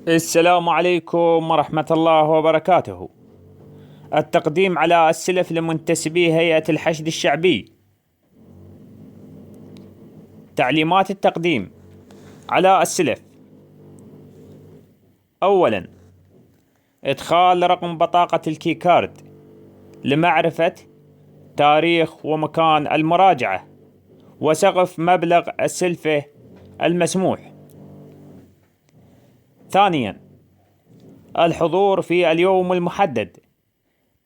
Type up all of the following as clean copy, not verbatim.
السلام عليكم ورحمة الله وبركاته. التقديم على السلف لمنتسبي هيئة الحشد الشعبي. تعليمات التقديم على السلف: أولا، إدخال رقم بطاقة الكيكارد لمعرفة تاريخ ومكان المراجعة وسقف مبلغ السلفة المسموح. ثانيا، الحضور في اليوم المحدد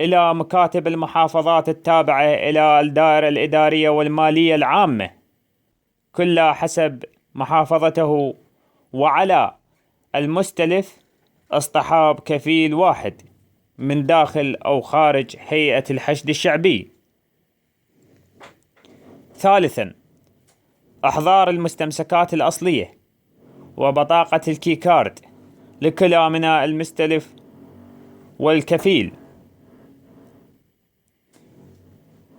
إلى مكاتب المحافظات التابعة إلى الدائرة الإدارية والمالية العامة كلها حسب محافظته، وعلى المستلف اصطحاب كفيل واحد من داخل أو خارج هيئة الحشد الشعبي. ثالثا، إحضار المستمسكات الأصلية وبطاقة الكيكارد لكلا من المستلف والكفيل.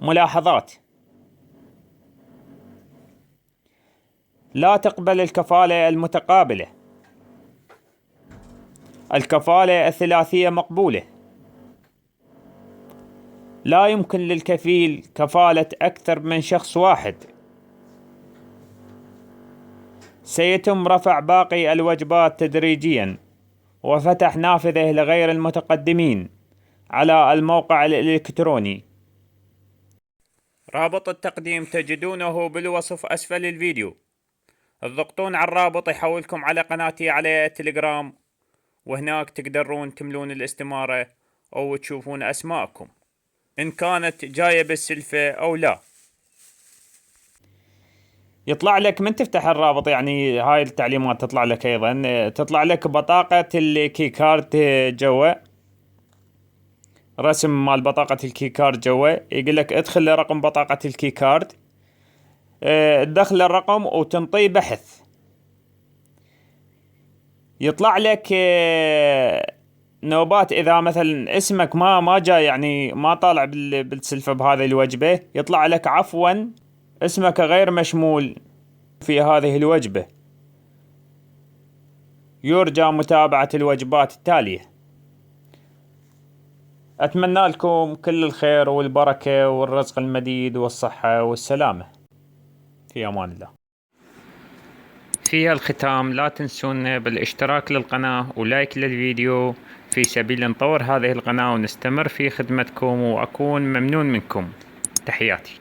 ملاحظات: لا تقبل الكفالة المتقابلة. الكفالة الثلاثية مقبولة. لا يمكن للكفيل كفالة أكثر من شخص واحد. سيتم رفع باقي الوجبات تدريجيا وفتح نافذة لغير المتقدمين على الموقع الإلكتروني. رابط التقديم تجدونه بالوصف أسفل الفيديو. اضغطون على الرابط يحولكم على قناتي على التليجرام، وهناك تقدرون تملون الاستمارة أو تشوفون أسماءكم إن كانت جاية بالسلفة أو لا. يطلع لك من تفتح الرابط، يعني هاي التعليمات تطلع لك أيضا، تطلع لك بطاقة الكيكارد جوا، رسم مال بطاقة الكيكارد جوا، يقول لك ادخل رقم بطاقة الكيكارد، تدخل الرقم وتنطي بحث. يطلع لك نوبات إذا مثلا اسمك ما جاي، يعني ما طالع بالسلفة بهذه الوجبة، يطلع لك عفوا اسمك غير مشمول في هذه الوجبة، يرجى متابعة الوجبات التالية. أتمنى لكم كل الخير والبركة والرزق المديد والصحة والسلامة. في أمان الله. في الختام لا تنسون بالاشتراك للقناة ولايك للفيديو في سبيل نطور هذه القناة ونستمر في خدمتكم، وأكون ممنون منكم. تحياتي.